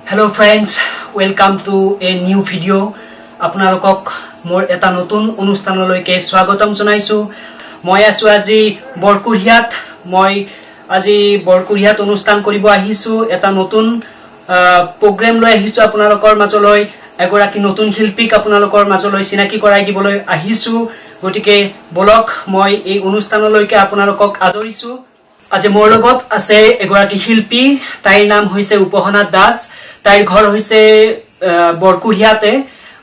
Hello friends, welcome to a new video. আপোনালোকক মোৰ এটা নতুন অনুষ্ঠানলৈকে স্বাগতম জনাইছো। মই আছো আজি বৰকুৰিয়াত অনুষ্ঠান কৰিব আহিছো। এটা নতুন প্ৰগ্ৰাম লৈ আহিছো আপোনালোকৰ মাজলৈ। এগৰাকী নতুন শিল্পীক আপোনালোকৰ মাজলৈ চিনাকি কৰাই দিবলৈ আহিছো। গতিকে বলক মই এই অনুষ্ঠানলৈকে আপোনালোকক আদৰিছো। আজি মোৰ লগত আছে এগৰাকী শিল্পী, তাইৰ নাম হৈছে উপহনা দাস। তাইৰ ঘৰ হৈছে বৰকুৰিয়াতে।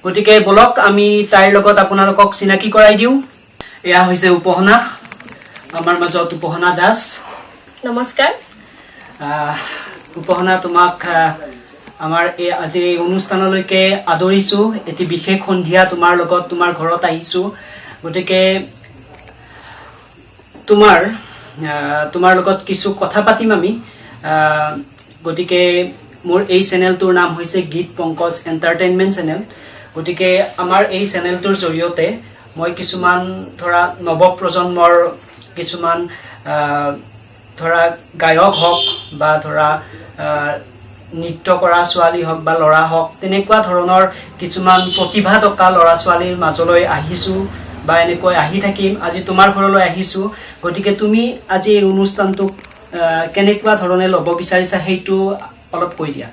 গতিকে বলক আমি তাইৰ লগত আপোনালোকক চিনাকি কৰাই দিও। এয়া হৈছে উপহনা, আমাৰ মাজত উপহনা দাস। নমস্কাৰ। উপহনা, তোমাক আমাৰ এই আজি এই অনুষ্ঠানলৈকে আদৰিছো। এটি বিশেষ সন্ধিয়া তোমাৰ লগত তোমাৰ ঘৰত আহিছো। গতিকে তোমাৰ লগত কিছু কথা পাতিম আমি। গতিকে মোৰ এই চেনেলটোৰ নাম হৈছে গীত পংকজ এণ্টাৰটেইনমেণ্ট চেনেল। গতিকে আমাৰ এই চেনেলটোৰ জৰিয়তে মই কিছুমান ধৰা নৱপ্ৰজন্মৰ কিছুমান ধৰা গায়ক হওক বা ধৰা নৃত্য কৰা ছোৱালী হওক বা ল'ৰা হওক, তেনেকুৱা ধৰণৰ কিছুমান প্ৰতিভা থকা ল'ৰা ছোৱালীৰ মাজলৈ আহিছো বা এনেকৈ আহি থাকিম। আজি তোমাৰ ঘৰলৈ আহিছো। গতিকে তুমি আজি এই অনুষ্ঠানটোক কেনেকুৱা ধৰণে ল'ব বিচাৰিছা সেইটো অলপ কৈ দিয়া।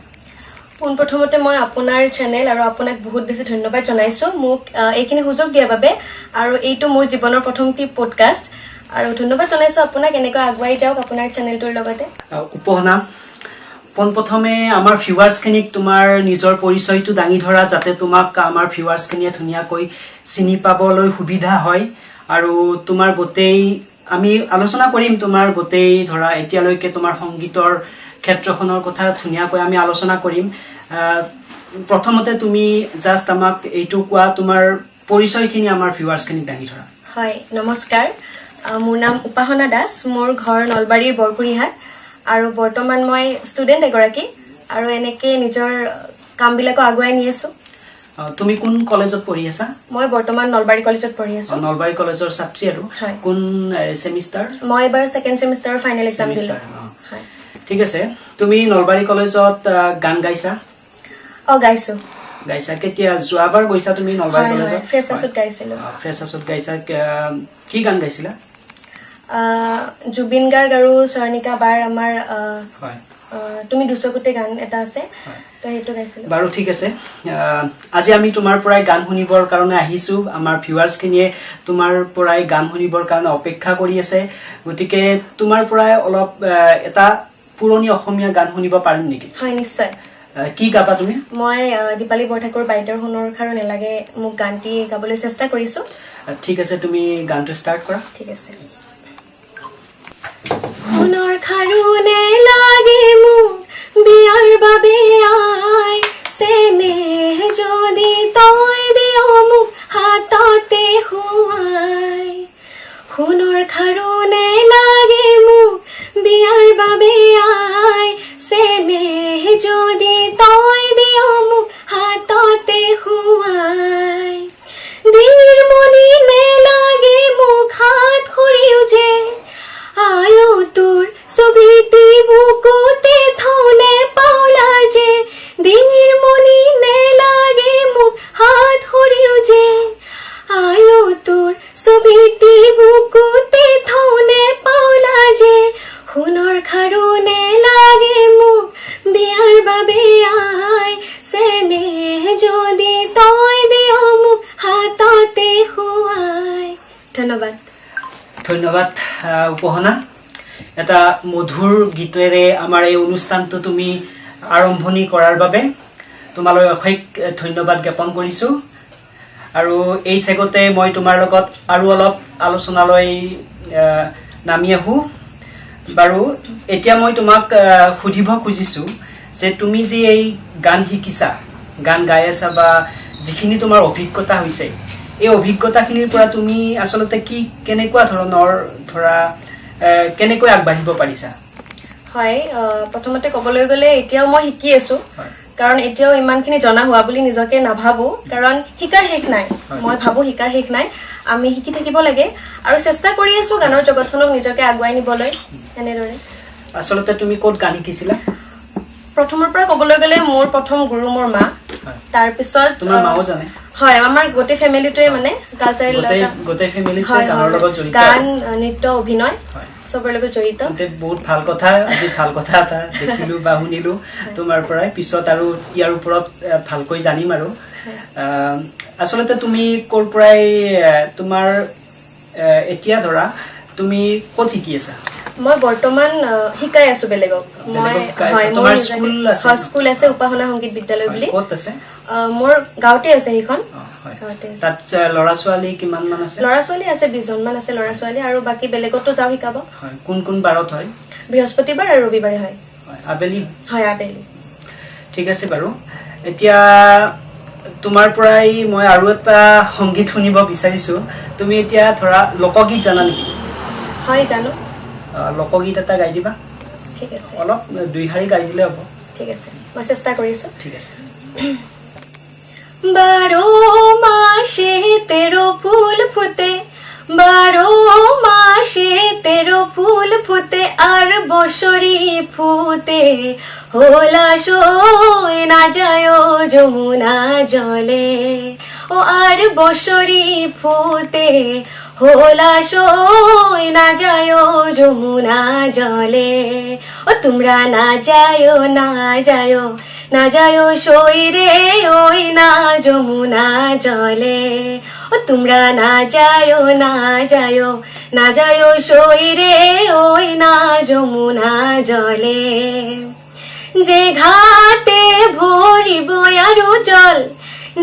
পোনপ্ৰথমতে মই আপোনাৰ চেনেল আৰু আপোনাক বহুত বেছি ধন্যবাদ জনাইছো মোক এইখিনি সুযোগ দিয়াৰ বাবে। আৰু এইটো মোৰ জীৱনৰ প্ৰথমটি পডকাষ্ট। আৰু ধন্যবাদ জনাইছো আপোনাক। এনেকৈ আগুৱাই যাওক আপোনাৰ চেনেলটোৰ লগতে। উপহনা, পোনপ্ৰথমে আমাৰ ভিউৱাৰ্ছখিনিক তোমাৰ নিজৰ পৰিচয়টো দাঙি ধৰা, যাতে তোমাক আমাৰ ভিউৱাৰ্ছখিনিয়ে ধুনীয়াকৈ চিনি পাবলৈ সুবিধা হয়। আৰু তোমাৰ গোটেই আমি আলোচনা কৰিম তোমাৰ গোটেই ধৰা এতিয়ালৈকে তোমাৰ সংগীতৰ ক্ষেত্ৰখনৰ কথা ধুনীয়াকৈ আমি আলোচনা কৰিম। প্ৰথমতে তুমি জাষ্ট আমাক এইটো কোৱা, তোমাৰ পৰিচয়খিনি আমাৰ ভিউৱাৰ্ছখিনিক দাঙি ধৰা। হয়, নমস্কাৰ। মোৰ নাম উপহনা দাস। মোৰ ঘৰ নলবাৰীৰ বৰকুৰিহাট। আৰু বৰ্তমান মই ষ্টুডেণ্ট এগৰাকী আৰু এনেকৈ নিজৰ কামবিলাকো আগুৱাই নি আছো। তুমি কোন কলেজত পঢ়ি আছা? মই বৰ্তমান নলবাৰী কলেজত পঢ়ি আছো। নলবাৰী কলেজৰ ছাত্ৰী। আৰু কোন ছেমিষ্টাৰ? মই এবাৰ ছেকেণ্ড ছেমিষ্টাৰৰ ফাইনেল এক্সাম দিলো। ঠিক আছে। তুমি নলবাৰী কলেজত গান গাইছা? গাইছো। কেতিয়া? যোৱাবাৰ গৈছা তুমি নলবাৰী কলেজত? ফ্ৰেছাছত গাইছিলো। ফ্ৰেছাছত গাইছা। কি গান গাইছিলা? জুবিন গাৰ্গ আৰু স্বৰ্ণিকা বাৰ আমাৰ তুমি দুচকুতে গান এটা আছে, তো সেইটো গাইছিলো। বাৰু, ঠিক আছে। আজি আমি তোমাৰ পৰাই গান শুনিবৰ কাৰণে আহিছো। আমাৰ ভিউৱাৰ্ছখিনিয়ে তোমাৰ পৰাই গান শুনিবৰ কাৰণে অপেক্ষা কৰি আছে। গতিকে তোমাৰ পৰাই অলপ এটা পুৰণি অসমীয়া গান শুনিব পাৰিম নেকি? হয়, নিশ্চয়। কি গাবা তুমি? মই দীপালী বৰঠাকুৰ বাইদেউৰ সোণৰ খাৰু নেলাগে মোক গানটি গাবলৈ চেষ্টা কৰিছো। ঠিক আছে, তুমি গানটো ষ্টাৰ্ট কৰা। ঠিক আছে। সোণৰ খাৰু নেলাগে মোক বিয়াৰ বাবে আই, চেনেহ যদি তই দিয় মোক হাততে খুৱাই। সোণৰ খাৰু নেলাগে মোক বিয়াৰ বাবে আই, চেনেহ যদি তই দিয় মোক হাততে খুৱাই। দিৰ মণি নেলাগে মোক হাত খৰিও যে আয়ো তোৰ ছবিটি বুকুতে থনে পাওলা যে। দিৰ মণি নেলাগে মোক হাত খৰিও যে আয়ো তোৰ ছবিটি বুকুতে থনে পাওলা যে। সোণৰ খাৰু নেলাগে মোক বিয়াৰ বাবে আই, চেনেহ যদি তই দিয় মোক হাততে খুৱাই। ধন্যবাদ। ধন্যবাদ উপহনা। এটা মধুৰ গীতেৰে আমাৰ এই অনুষ্ঠানটো তুমি আৰম্ভণি কৰাৰ বাবে তোমালৈ অশেষ ধন্যবাদ জ্ঞাপন কৰিছো। আৰু এই চেগতে মই তোমাৰ লগত আৰু অলপ আলোচনালৈ নামি আহো। বাৰু, এতিয়া মই তোমাক সুধিব খুজিছো যে তুমি যে এই গান শিকিছা, গান গাই আছা বা যিখিনি তোমাৰ অভিজ্ঞতা হৈছে, এই অভিজ্ঞতাখিনিৰ পৰা তুমি আচলতে কেনেকুৱা ধৰণৰ ধৰা কেনেকৈ আগবাঢ়িব পাৰিছা? হয়, প্ৰথমতে ক'বলৈ গ'লে এতিয়াও মই শিকি আছো। কাৰণ এতিয়াও ইমানখিনি জনা হোৱা বুলি নিজকে নাভাবো, কাৰণ শিকাৰ শেষ নাই। মই ভাবো শিকাৰ শেষ নাই, আমি শিকি থাকিব লাগে আৰু চেষ্টা কৰি আছো গানৰ জগতখনক নিজকে আগুৱাই নিবলৈ। এনেদৰে আচলতে তুমি ক'ত গান শিকিছিলা? প্ৰথমৰ পৰা ক'বলৈ গ'লে মোৰ প্ৰথম গুৰু মোৰ মা তাৰ পিছত তোমাৰ মাও জানে হয় আমাৰ গোটেই ফেমিলিটোৱে মানে কালচাৰেল গোটেই ফেমিলিটোৱে গানৰ লগত জড়িত গান নৃত্য অভিনয় সবৰ লগত জড়িত বহুত ভাল কথা আজি ভাল কথা এটা দেখিলো বা শুনিলো তোমাৰ পৰাই পিছত আৰু ইয়াৰ ওপৰত ভালকৈ জানিম আৰু আচলতে তুমি ক'ৰ পৰাই তোমাৰ এতিয়া ধৰা তুমি ক'ত শিকি আছা মই বৰ্তমান শিকাই আছো বেলেগক মই তোমাৰ স্কুল আছে স্কুল আছে উপাসনা সংগীত বিদ্যালয় বুলি ক'ত আছে মোৰ গাঁৱতে আছে সেইখন তাত ল'ৰা ছোৱালী কিমান মান আছে ল'ৰা ছোৱালী আছে 20 জন মান আছে ল'ৰা ছোৱালী আৰু বাকি বেলেগতো যাও শিকাব কোন কোন বাৰত হয় বৃহস্পতিবাৰ আৰু ৰবিবাৰে হয় আবেলি হয় আবেলি ঠিক আছে বাৰু এতিয়া তোমাৰ পৰাই মই আৰু এটা সংগীত শুনিব বিচাৰিছো তুমি এতিয়া ধৰা লোকগীত জানা নেকি হয় জানো লোকগীত এটা গাই দিবা ঠিক আছে অলপ দুই শাৰী গাই দিলে হ'ব ঠিক আছে মই চেষ্টা কৰিছো ঠিক আছে 12 মাসে 13 ফুল ফুটে 12 মাসে 13 ফুল ফুটে আর বছরি ফুটে হোলাসই না যায় যমুনা জলে ও আর বছরি ফুটে হোলাসই না যায় যমুনা জলে ও তোমরা না যায় না যায় সইরে ওই না যমুনা জলে ও তোমরা না যায় সইরে ওই না যমুনা জলে যে ঘাটে ভরিব আরো জল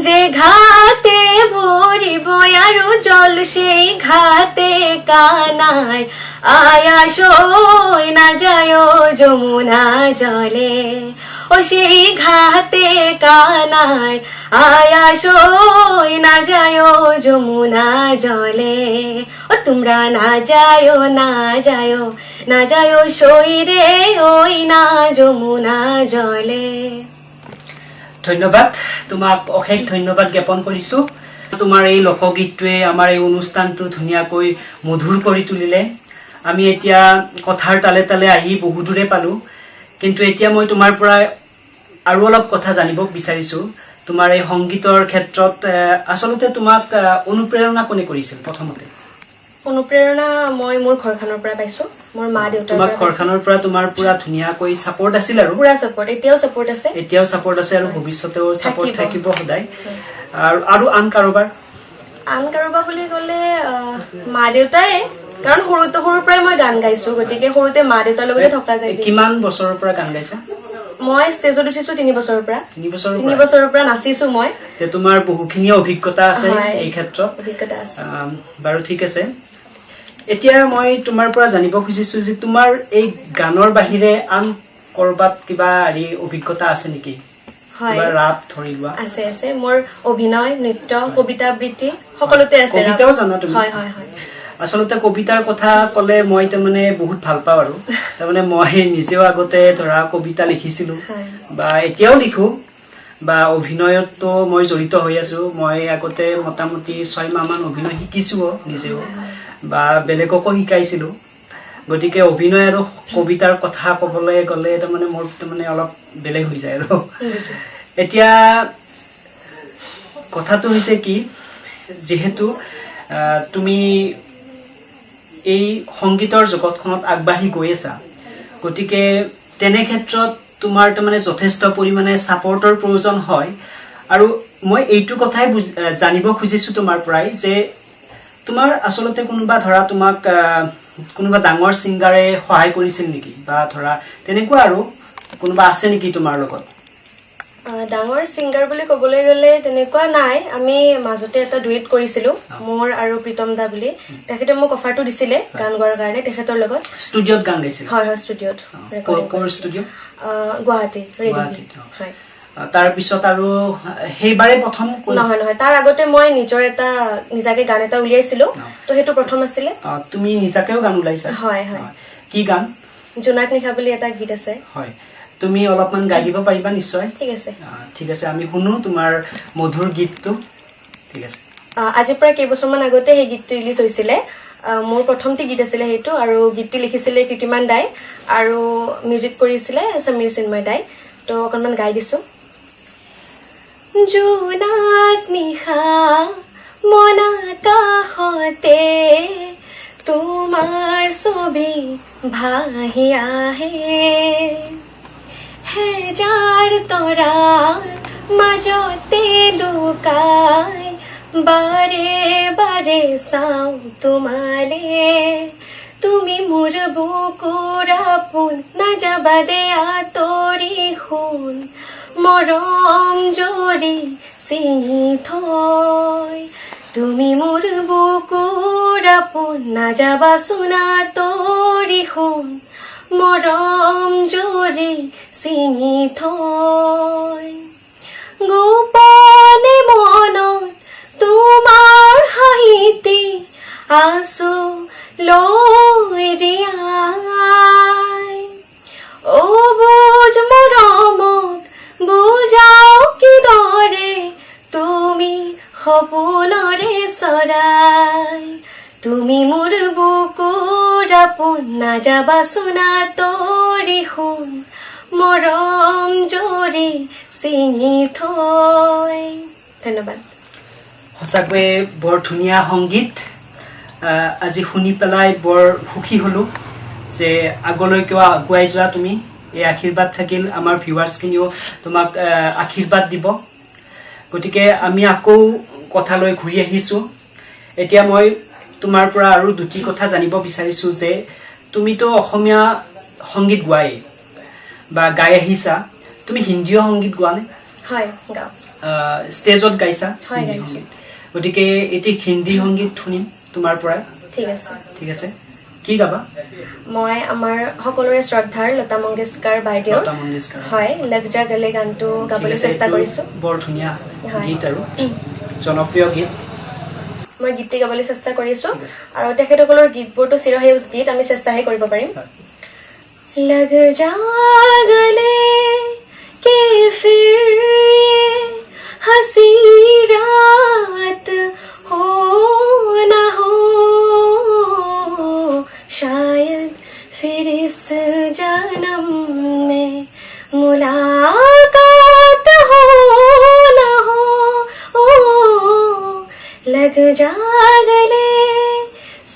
যে ঘাটে ভরিব আরো জল সেই ঘাটে কানায় আয়া সই না যায় যমুনা জলে ও সেই ঘাটে কানায় আয়া সই না যায় যমুনা জলে ও তোমরা না যায় সই রে ওই না যমুনা জলে ধন্যবাদ তোমাক অশেষ ধন্যবাদ জ্ঞাপন কৰিছো তোমাৰ এই লোকগীতটোৱে আমাৰ এই অনুষ্ঠানটো ধুনীয়াকৈ মধুৰ কৰি তুলিলে আমি এতিয়া কথাৰ তালে তালে আহি বহু দূৰে পালো কিন্তু এতিয়া মই তোমাৰ পৰা আৰু অলপ কথা জানিব বিচাৰিছো তোমাৰ এই সংগীতৰ ক্ষেত্ৰত আচলতে তোমাক অনুপ্ৰেৰণা কোনে কৰিছিল প্ৰথমতে অনুপ্ৰেৰণা মই মোৰ ঘৰখনৰ পৰা পাইছো মোৰ মা দেউতাৰ তোমাৰ ঘৰখনৰ পৰা তোমাৰ পুৰা ধুনীয়াকৈ সাপোৰ্ট আছিল আৰু পুৰা সাপোৰ্ট এতিয়াও সাপোৰ্ট আছে আৰু ভৱিষ্যতেও সাপোৰ্ট থাকিব সদায় আৰু আন কাৰোবাৰ বুলি গ'লে মা দেউতাই কাৰণ সৰুৰ পৰাই মই গান গাইছো গতিকে সৰুতে মা দেউতাৰ লগতে থকা যায় কিমান বছৰৰ পৰা গান গাইছা মই ষ্টেজত উঠিছো 3 বছৰৰ পৰা 3 বছৰৰ পৰা নাচিছো মই তোমাৰ বহুখিনি অভিজ্ঞতা আছে এই ক্ষেত্ৰত অভিজ্ঞতা আছে বাৰু ঠিক আছে এতিয়া মই তোমাৰ পৰা জানিব খুজিছো যে তোমাৰ এই গানৰ বাহিৰে আন কৰবাত কিবা অভিজ্ঞতা আছে নেকি হয় ৰাপ ধৰি লোৱা আছে মোৰ অভিনয় নৃত্য কবিতা আবৃত্তি সকলোতে আছে কবিতাও জানা তুমি হয় আচলতে কবিতাৰ কথা ক'লে মই তাৰমানে বহুত ভাল পাওঁ আৰু তাৰমানে মই নিজেও আগতে ধৰা কবিতা লিখিছিলো বা এতিয়াও লিখো বা অভিনয়তো মই জড়িত হৈ আছো মই আগতে মোটামুটি 6 মাহ মান অভিনয় শিকিছো নিজেও বা বেলেগকো শিকাইছিলো গতিকে অভিনয় আৰু কবিতাৰ কথা ক'বলৈ গ'লে তাৰমানে মোৰ তাৰমানে অলপ বেলেগ হৈ যায় আৰু এতিয়া কথাটো হৈছে কি যেহেতু তুমি এই সংগীতৰ জগতখনত আগবাঢ়ি গৈ আছা গতিকে তেনে ক্ষেত্ৰত তোমাৰ তাৰমানে যথেষ্ট পৰিমাণে সাপোৰ্টৰ প্ৰয়োজন হয় আৰু মই এইটো কথাই জানিব খুজিছো তোমাৰ পৰাই যে তোমাৰ আচলতে কোনোবা ধৰা তোমাক কোনোবা ডাঙৰ সিংগাৰে সহায় কৰিছিল নেকি বা ধৰা তেনেকুৱা আৰু কোনোবা আছে নেকি তোমাৰ লগত ডাঙৰ সিংগাৰ বুলি ক'বলৈ গ'লে তেনেকুৱা নাই আমি মাজতে এটা ডুৱেট কৰিছিলো মোৰ আৰু প্ৰীতম দা বুলি তেখেতে মোক অফাৰটো দিছিলে গান গোৱাৰ কাৰণে তেখেতৰ লগত ষ্টুডিঅ'ত গান গাইছিল হয় ষ্টুডিঅ'ত কোৰ ষ্টুডিঅ' গুৱাহাটী ৰেডিঅ' হয় তাৰ পিছত আৰু সেইবাৰে প্ৰথম নহয় তাৰ আগতে মই নিজৰ এটা নিজাকে গান এটা উলিয়াইছিলো তো হেতু প্ৰথম আছিল তুমি নিজাকেও গান উলাইছা হয় কি গান জোনাক নিশা বুলি এটা গীত আছে হয় তুমি অলপমান গাই দিব পাৰিবা নিশ্চয় ঠিক আছে আমি শুনো তোমাৰ মধুৰ গীতটো ঠিক আছে আজি প্ৰায় কেইবছৰমান আগতে সেই গীতটো ৰিলিজ হৈছিলে মোৰ প্ৰথমটি গীত আছিলে হেতু আৰু গীতটি লিখিছিলে কৃতিমান দাই আৰু মিউজিক কৰিছিলে সমীৰ চিন্ময় দাই তো অকণমান গাই দিছোঁ। জোনাক নিশা মন আকাশতে তোমাৰ ছবি ভাহি আহে, হেজাৰ তৰাৰ মাজতে লুকাই বাৰে বাৰে চাওঁ তোমালে, তুমি মোৰ বুকুৰ আপোন নাযাবা দে আঁতৰি শুন, মৰম জৰি চিঙি থৈ, তুমি মোৰ বুকুৰ আপোন নাযাবা চোন আঁতৰি শুন, মৰম জৰি চিঙি থৈ। গোপনে মনত তোমাৰ হাঁহিতে আছো লৈ জীয়াই, অবুজ মৰমত বুজাও কিদৰে তুমি সপোনৰে চৰাই, তুমি মোৰ বুকুৰ আপোন নাযাবা চোন আঁতৰি শুন, মৰম জৰি চিঙি থৈ। ধন্যবাদ। সঁচাকৈয়ে বৰ ধুনীয়া সংগীত। আজি শুনি পেলাই বৰ সুখী হ'লোঁ যে আগলৈকেও আগুৱাই যোৱা তুমি। এই আশীৰ্বাদ থাকিল, আমাৰ ভিউৱাৰ্ছখিনিও তোমাক আশীৰ্বাদ দিব। গতিকে আমি আকৌ কথালৈ ঘূৰি আহিছোঁ। এতিয়া মই তোমাৰ পৰা আৰু দুটি কথা জানিব বিচাৰিছোঁ যে তুমিতো অসমীয়া সংগীত গোৱাই বা গাই আহিছা, তুমি হিন্দীও সংগীত গোৱানে? হয়, গাওঁ। ষ্টেজত গাইছা? হয়, গাইছোঁ। গতিকে এটি হিন্দী সংগীত শুনিম তোমাৰ পৰাই। ঠিক আছে। ঠিক আছে, কি গাবা? মই আমাৰ সকলোৰে শ্ৰদ্ধাৰ লতা মংগেশকাৰ বাইদেউ লতা মংগেশকাৰ, হয়, লগ যা গলে গানটো গাবলৈ চেষ্টা কৰিছোঁ। বৰ ধুনীয়া হয়। গীত আৰু জনপ্ৰিয় গীত। মই গীতটি গাবলৈ চেষ্টা কৰিছোঁ আৰু তেখেতসকলৰ গীতবোৰতো চিৰসেউজ গীত, আমি চেষ্টাহে কৰিব পাৰিম। লগ যা গলে के फिर हंसी रात हो न हो, शायद फिर इस जन्म में मुलाकात हो न हो, ओ लग जा गले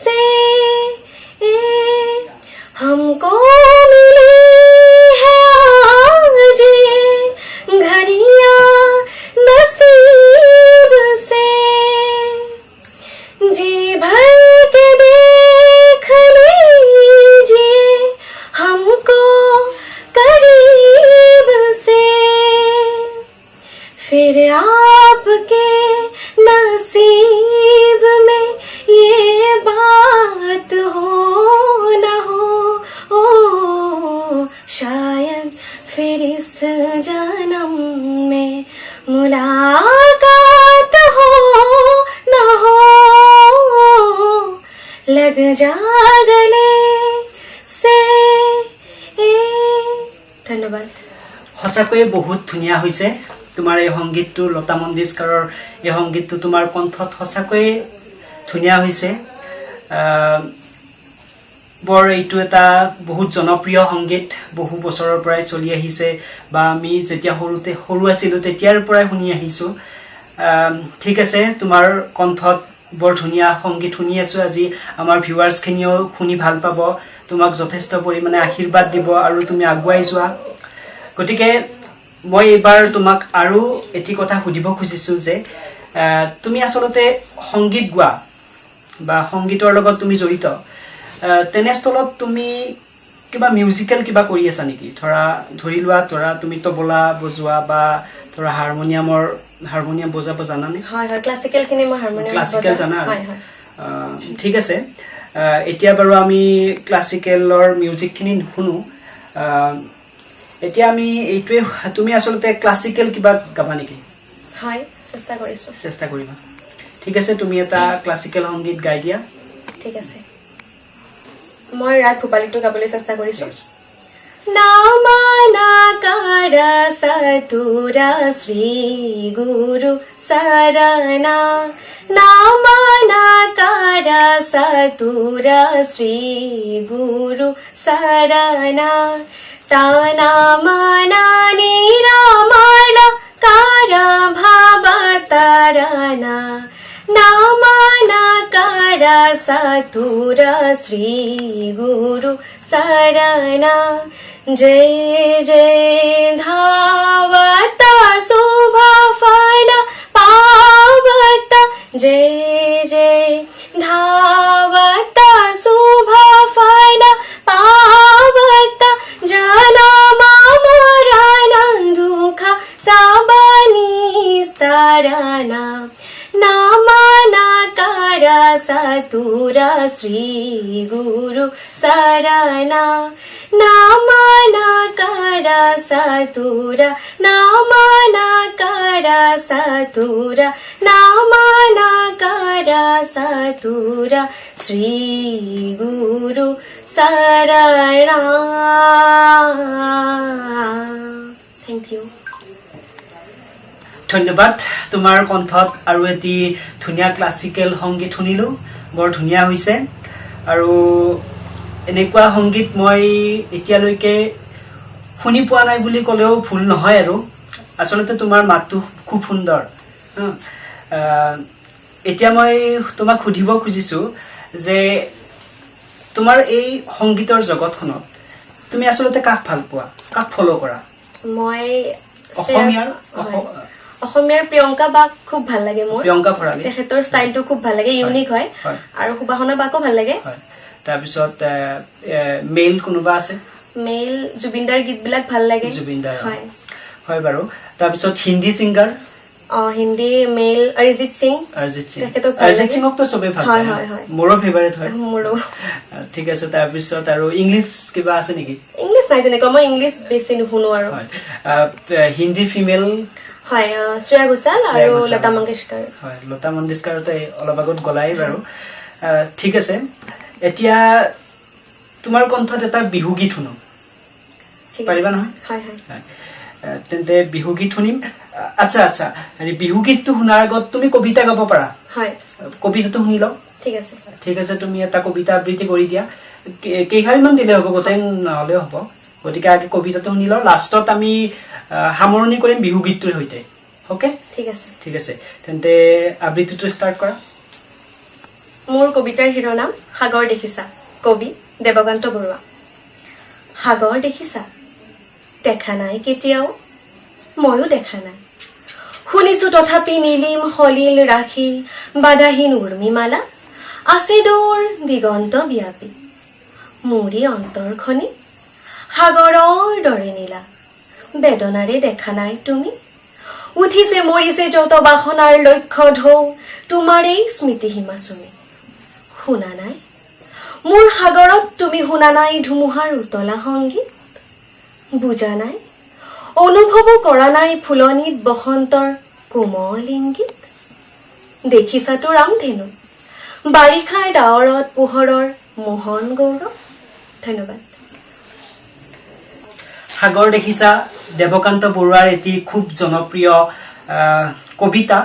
से हमको मिली है आज ये घड़ियां नसीब से, जी भर के देख लीजिए हमको करीब से, फिर आपके नसीब में ये बात हो न हो, ओ शायद फिर इस जन्म में मुलाकात हो न हो, लग जा गले से। ধন্যবাদ। সঁচাকৈয়ে বহুত ধুনীয়া হৈছে তোমাৰ এই সংগীতটো। লতা মংগেশকাৰৰ এই সংগীতটো তোমাৰ কণ্ঠত সঁচাকৈয়ে ধুনীয়া হৈছে। বৰ এইটো এটা বহুত জনপ্ৰিয় সংগীত, বহু বছৰৰ পৰাই চলি আহিছে বা আমি যেতিয়া সৰু আছিলোঁ তেতিয়াৰ পৰাই শুনি আহিছোঁ। ঠিক আছে, তোমাৰ কণ্ঠত বৰ ধুনীয়া সংগীত শুনি আছোঁ। আজি আমাৰ ভিউৱাৰ্ছখিনিও শুনি ভাল পাব, তোমাক যথেষ্ট পৰিমাণে আশীৰ্বাদ দিব আৰু তুমি আগুৱাই যোৱা। গতিকে মই এইবাৰ তোমাক আৰু এটি কথা সুধিব খুজিছোঁ যে তুমি আচলতে সংগীত গোৱা বা সংগীতৰ লগত তুমি জড়িত, তেনেস্থলত তুমি কিবা মিউজিকেল কিবা কৰি আছা নেকি? ধৰি লোৱা তুমি তবলা বজোৱা বা ধৰা হাৰমনিয়াম বজাব জানানে? হয় হয়, ক্লাছিকেলখিনি মই হাৰমনিয়াম ক্লাছিকেল জানা? হয় হয়। ঠিক আছে, এতিয়া বাৰু আমি ক্লাছিকেলৰ মিউজিকখিনি শুনো। এতিয়া আমি এইটোৱে, তুমি আচলতে ক্লাছিকেল কিবা গাবা নেকি? হয়, চেষ্টা কৰিছোঁ। চেষ্টা কৰিবা। ঠিক আছে, তুমি এটা ক্লাছিকেল সংগীত গাই দিয়া। ঠিক আছে, মই ৰাগ ভূপালীটো গাবলৈ চেষ্টা কৰিছোঁ। নামানাকাৰা সতুৰা শ্ৰী গুৰু শৰণা, নামানাকাৰা সতুৰা শ্ৰী গুৰু শৰণা, ताना माना निरामाला कारा भावा ताराना नामाना कारा सातुरा श्री गुरु शरणा जय जय धावता शोभा फल पावता जय जय धावता शोभा फल पावता जनमा मरण दुःख साबनी स्तरणा नामाना कारा सातुरा श्री गुरु शरणा नामाना कारा सातुरा नामाना कारा सातुरा नामाना कारा सातुरा श्री गुरु शरणा थैंक यू ধন্যবাদ তোমাৰ কণ্ঠত আৰু এটি ধুনীয়া ক্লাছিকেল সংগীত শুনিলো বৰ ধুনীয়া হৈছে আৰু এনেকুৱা সংগীত মই এতিয়ালৈকে শুনি পোৱা নাই বুলি ক'লেও ভুল নহয় আৰু আসলতে তোমাৰ মাতটো খুব সুন্দৰ এতিয়া মই তোমাক সুধিব খুজিছো যে তোমাৰ এই সংগীতৰ জগতখনত তুমি আসলতে কাক ভাল পোৱা কাক ফলো কৰা মই অসমীয়াৰ প্ৰিয়ংকা বাক খুব ভাল লাগে মোৰ প্ৰিয়ংকা ভৰালী তেখেতৰ ষ্টাইলটো খুব ভাল লাগে ইউনিক হয় আৰু সুবাসনা বাকো ভাল লাগে তাৰপিছত মেইল কোনোবা আছে মেইল জুবিনদাৰ গীতবিলাক ভাল লাগে জুবিনদাৰ হয় বাৰু তাৰপিছত Hindi singer Hindi mail Arijit Singh Arijit sync তো সবে ভাল পায় মোৰো ফেভাৰিট হয় মোৰো ঠিক আছে তাৰপিছত আৰু ইংলিছ কিবা আছে নেকি ইংলিছ নাই তেনেকুৱা মই ইংলিছ বেছি নুশুনো আৰু হিন্দী ফিমেল হয় শ্ৰেয়া ঘোষাল আৰু লতা মংগেশকাৰ হয় লতা মংগেশকাৰতে অলপ আগত গলাই বাৰু ঠিক আছে এতিয়া তোমাৰ কণ্ঠত এটা বিহু গীত শুনো পাৰিবা নহয় হয় হয় তেন্তে বিহু গীত শুনিম আচ্ছা আচ্ছা বিহু গীতটো শুনাৰ আগত তুমি কবিতা গাব পাৰা হয় কবিতাটো শুনি লও ঠিক আছে তুমি এটা কবিতা আবৃত্তি কৰি দিয়া কেইখাৰিমান দিলে হ'ব গোটেই নহ'লেও হ'ব গতিকে আগে কবিতাটো শুনি লও লাষ্টত আমি সামৰণি কৰিম বিহু গীতটোৰ সৈতে ওকে ঠিক আছে তেন্তে আবৃত্তিটো ষ্টাৰ্ট কৰা মোৰ কবিতাৰ শিৰোনাম সাগৰ দেখিছা কবি দেৱকান্ত বৰুৱা সাগৰ দেখিছা দেখা নাই কেতিয়াও ময়ো দেখা নাই শুনিছো তথাপি নীলিম সলিল ৰাখি বাধাহীন উৰ্মিমালা আছে দৌৰ দিগন্ত ব্যাপী মোৰি অন্তৰখনি সাগৰৰ দৰে নীলা বেদনাৰে দেখা নাই তুমি উঠিছে মৰিছে যত বাসনাৰ লক্ষ্য ঢৌ তোমাৰেই স্মৃতি সীমা চুমি শুনা নাই মোৰ সাগৰত তুমি শুনা নাই ধুমুহাৰ উতলা সংগীত বুজা নাই অনুভৱ কৰা নাই ফুলনিত বসন্তৰ কোমল ইংগিত দেখিছাতো ৰামধেনু বাৰিষাৰ ডাৱৰত পোহৰৰ মোহন গৌৰৱ ধন্যবাদ সাগৰ দেখিছা দেৱকান্ত বৰুৱাৰ এটি খুব জনপ্ৰিয় কবিতা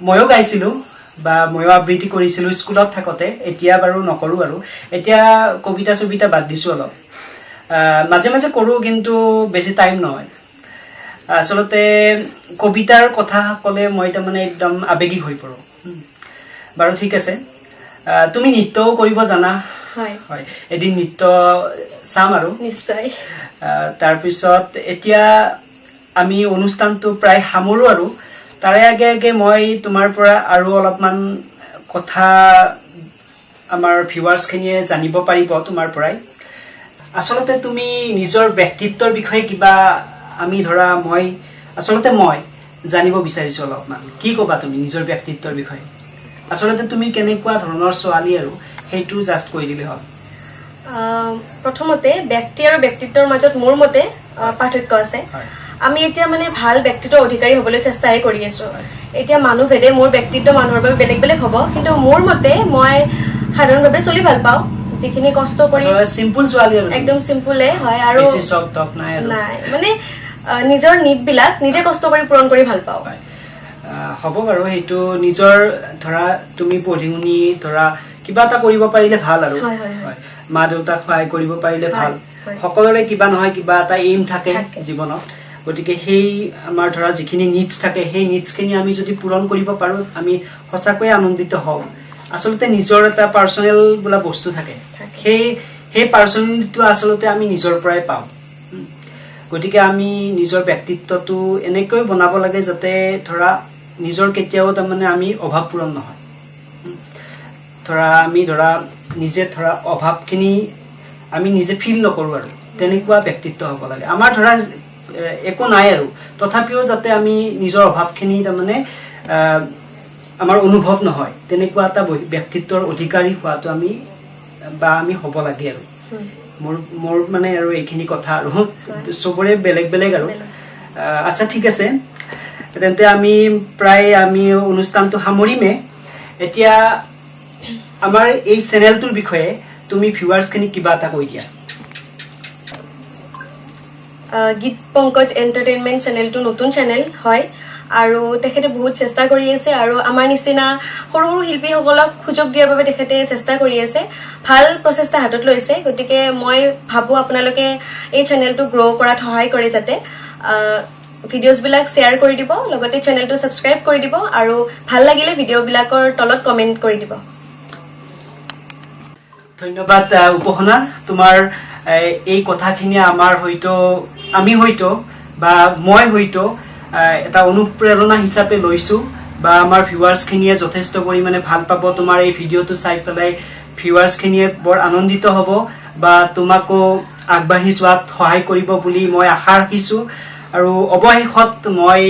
ময়ো গাইছিলো বা ময়ো আবৃত্তি কৰিছিলো স্কুলত থাকোতে এতিয়া বাৰু নকৰো আৰু এতিয়া কবিতা ছবিতা বাদ দিছো অলপ মাজে মাজে কৰো কিন্তু বেছি টাইম নহয় আসলতে কবিতাৰ কথা ক'লে মই তাৰমানে একদম আবেগিক হৈ পৰো বাৰু ঠিক আছে তুমি নৃত্যও কৰিব জানা হয় এদিন নৃত্য চাম আৰু নিশ্চয় তাৰপিছত এতিয়া আমি অনুষ্ঠানটো প্ৰায় সামৰো আৰু তাৰে আগে আগে মই তোমাৰ পৰা আৰু অলপমান কথা আমাৰ ভিউৱাৰ্ছখিনিয়ে জানিব পাৰিব তোমাৰ পৰাই আসলতে তুমি নিজৰ ব্যক্তিত্বৰ বিষয়ে কিবা আমি ধৰা মই জানিব বিচাৰিছো অলপমান কি ক'বা তুমি নিজৰ ব্যক্তিত্বৰ বিষয়ে আসলতে তুমি কেনেকুৱা ধৰণৰ ছোৱালী আৰু সেইটো জাষ্ট কৈ দিলে হ'ল প্ৰথমতে ব্যক্তি আৰু ব্যক্তিত্বৰ মাজত মোৰ মতে পাৰ্থক্য আছে আমি এতিয়া মানে ভাল ব্যক্তিত্বৰ অধিকাৰী হ'বলৈ চেষ্টাই কৰি আছো এতিয়া মানুহ ভেদে মোৰ ব্যক্তিত্ব মানুহৰ বাবে বেলেগ বেলেগ হ'ব কিন্তু মোৰ মতে মই সাধাৰণভাৱে চলি ভাল পাওঁ যিখিনি কষ্ট কৰি সিম্পল ছোৱালী আৰু একদম সিম্পলে হয় আৰু বেছি চক টক নাই আৰু নাই মানে নিজৰ নিডবিলাক নিজে কষ্ট কৰি পূৰণ কৰি ভাল পাওঁ হ'ব বাৰু সেইটো নিজৰ ধৰা তুমি পঢ়ি শুনি ধৰা কিবা এটা কৰিব পাৰিলে ভাল আৰু মা দেউতাক সহায় কৰিব পাৰিলে ভাল সকলোৰে কিবা নহয় কিবা এটা এইম থাকে জীৱনত গতিকে সেই আমাৰ ধৰা যিখিনি নিডছ থাকে সেই নিডছখিনি আমি যদি পূৰণ কৰিব পাৰোঁ আমি সঁচাকৈয়ে আনন্দিত হওঁ আচলতে নিজৰ এটা পাৰ্চনেল বোলা বস্তু থাকে সেই পাৰ্চনেলিটিটো আচলতে আমি নিজৰ পৰাই পাওঁ গতিকে আমি নিজৰ ব্যক্তিত্বটো এনেকৈ বনাব লাগে যাতে ধৰা নিজৰ কেতিয়াও তাৰমানে আমি অভাৱ পূৰণ নহয় ধৰা আমি নিজে ধৰা অভাৱখিনি আমি নিজে ফিল নকৰোঁ আৰু তেনেকুৱা ব্যক্তিত্ব হ'ব লাগে আমাৰ ধৰা একো নাই আৰু তথাপিও যাতে আমি নিজৰ অভাৱখিনি তাৰমানে আমাৰ অনুভৱ নহয় তেনেকুৱা এটা ব্যক্তিত্বৰ অধিকাৰী হোৱাটো আমি হ'ব লাগে আৰু মোৰ মানে আৰু এইখিনি কথা আৰু চবৰে বেলেগ বেলেগ আৰু আচ্ছা ঠিক আছে তেন্তে আমি প্ৰায় অনুষ্ঠানটো সামৰিমে এতিয়া আমাৰ এই চেনেলটোৰ বিষয়ে তুমি ভিউৱাৰ্ছখিনিক কিবা এটা কৈ দিয়া গীত পংকজ এণ্টাৰটেইনমেণ্ট চেনেলটো নতুন চেনেল হয় আৰু তেখেতে বহুত চেষ্টা কৰি আছে আৰু আমাৰ নিচিনা সৰু সৰু শিল্পীসকলক সুযোগ দিয়াৰ বাবে তেখেতে চেষ্টা কৰি আছে ভাল প্ৰচেষ্টা হাতত লৈছে গতিকে মই ভাবোঁ আপোনালোকে এই চেনেলটো গ্ৰ' কৰাত সহায় কৰে যাতে ভিডিঅ'ছবিলাক শ্বেয়াৰ কৰি দিব লগতে চেনেলটো ছাবস্ক্ৰাইব কৰি দিব আৰু ভাল লাগিলে ভিডিঅ'বিলাকৰ তলত কমেণ্ট কৰি দিব ধন্যবাদ উপসনা তোমাৰ এই কথাখিনি আমি হয়তো বা মই হয়তো এটা অনুপ্ৰেৰণা হিচাপে লৈছোঁ বা আমাৰ ভিউৱাৰ্ছখিনিয়ে যথেষ্ট পৰিমাণে ভাল পাব তোমাৰ এই ভিডিঅ'টো চাই পেলাই ভিউৱাৰ্ছখিনিয়ে বৰ আনন্দিত হ'ব বা তোমাকো আগবাঢ়ি যোৱাত সহায় কৰিব বুলি মই আশা ৰাখিছোঁ আৰু অৱশেষত মই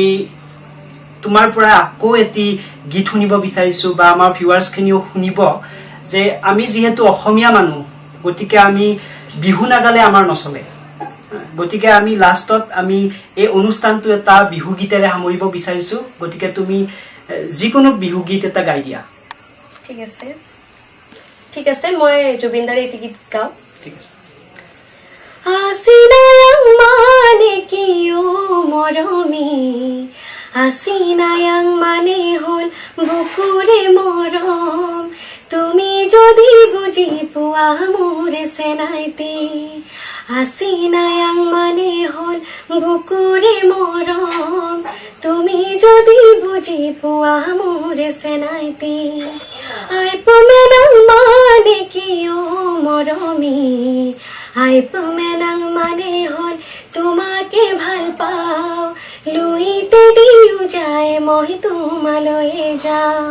তোমাৰ পৰা আকৌ এটি গীত শুনিব বিচাৰিছোঁ বা আমাৰ ভিউৱাৰ্ছখিনিও শুনিব যে আমি যিহেতু অসমীয়া মানুহ গতিকে আমি বিহু নাগালে আমাৰ নচলে গতিকে আমি লাষ্টত আমি এই অনুষ্ঠানটো এটা বিহু গীতেৰে সামৰিব বিচাৰিছোঁ গতিকে তুমি যিকোনো বিহু গীত এটা গাই দিয়া ঠিক আছে মই জুবিন দাৰ এটি গীত গাওঁ ঠিক আছে আসিনায়াং মানে কিয় মৰমী আসিনায়াং মানে হল বুকুৰে মৰম তুমি যদি বুজি পোৱা মোৰ চেনাইতি আসিনায়াং মানে হল বুকুৰে মৰম তুমি যদি বুজি পোৱা মোৰ চেনাইতি আইপমেনাং মানে কিয় মৰমী আইপমেনাং মানে হল তোমাকে ভাল পাওঁ লুইতে দিও যায় মই তোমালৈয়ে যাওঁ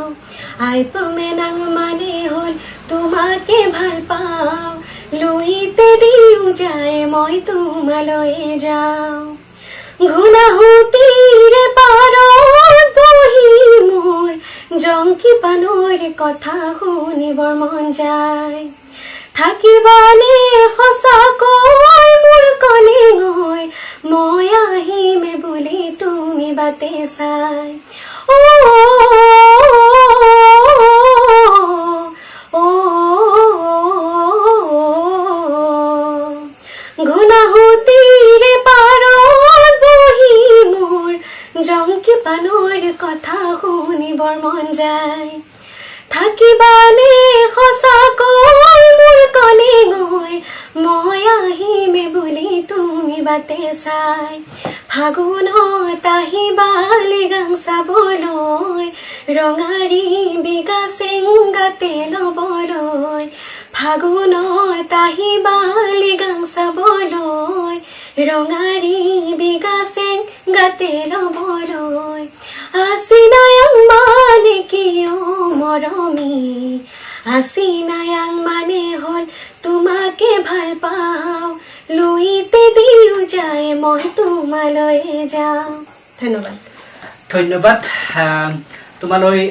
আইপমেনাং মানে হল তোমাকে ভাল পাওঁ লুইতে দিও যায় মই তোমালৈয়ে যাওঁ ঘুনাহুতিৰে পাৰত বহি মোৰ জংকি পানৰ কথা শুনিবৰ মন যায় থাকিবানে সঁচাকৈ মোৰ কলে গৈ মই আহিমে বুলি তুমি বাটে চাই ঘুনাহুতিৰে পাৰত বহি মোৰ জংকি পানৰ কথা শুনিবৰ মন যায় থাকিবানে সঁচাকৈ মোৰ কলে গৈ মই আহিমে বুলি তুমি বাটে চাই ফাগুনত আহিবালে গাং চাবলৈ ৰঙাৰী বিগা চেংগাতে ল'বলৈ ফাগুনত আহিবালে গাং চাবলৈ ৰঙাৰী বিগা চেংগাতে ল'বলৈ আসিনায়াং মানে কিয় মৰমী আসিনায়াং মানে হল তোমাকে ভাল পাওঁ লুইতে দিও যায় মই তোমালৈয়ে যাওঁ ধন্যবাদ তোমালৈ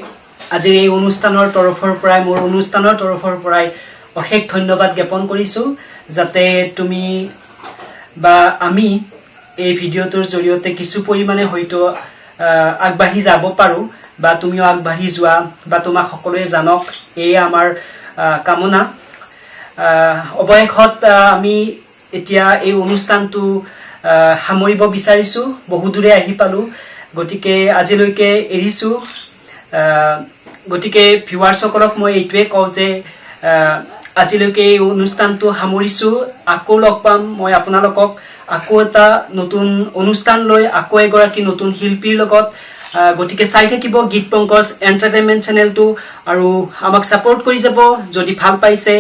আজি এই অনুষ্ঠানৰ তৰফৰ পৰাই মোৰ অনুষ্ঠানৰ তৰফৰ পৰাই অশেষ ধন্যবাদ জ্ঞাপন কৰিছোঁ যাতে তুমি বা আমি এই ভিডিঅ'টোৰ জৰিয়তে কিছু পৰিমাণে হয়তো আগবাঢ়ি যাব পাৰোঁ বা তুমিও আগবাঢ়ি যোৱা বা তোমাক সকলোৱে জানক এই আমাৰ কামনা অৱশেষত আমি এতিয়া এই অনুষ্ঠানটো সামৰিব বিচাৰিছোঁ বহু দূৰে আহি পালোঁ গতিকে আজিলৈকে এৰিছোঁ গতিকে ভিউৱাৰ্ছসকলক মই এইটোৱে কওঁ যে আজিলৈকে এই অনুষ্ঠানটো সামৰিছোঁ আকৌ লগ পাম মই আপোনালোকক আকৌ এটা নতুন অনুষ্ঠান লৈ আকৌ এগৰাকী নতুন শিল্পীৰ লগত গতিকে চাই থাকিব গীত পংকজ এণ্টাৰটেইনমেণ্ট চেনেলটো আৰু আমাক ছাপোৰ্ট কৰি যাব যদি ভাল পাইছে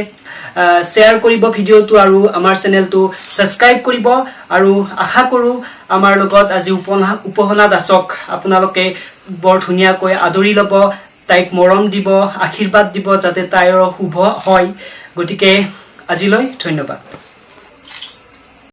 শ্বেয়াৰ কৰিব ভিডিঅ'টো আৰু আমাৰ চেনেলটো ছাবস্ক্ৰাইব কৰিব আৰু আশা কৰোঁ আমাৰ লগত আজি উপহনা দাসক আপোনালোকে বৰ ধুনীয়াকৈ আদৰি ল'ব তাইক মৰম দিব আশীৰ্বাদ দিব যাতে তাইৰ শুভ হয় গতিকে আজিলৈ ধন্যবাদ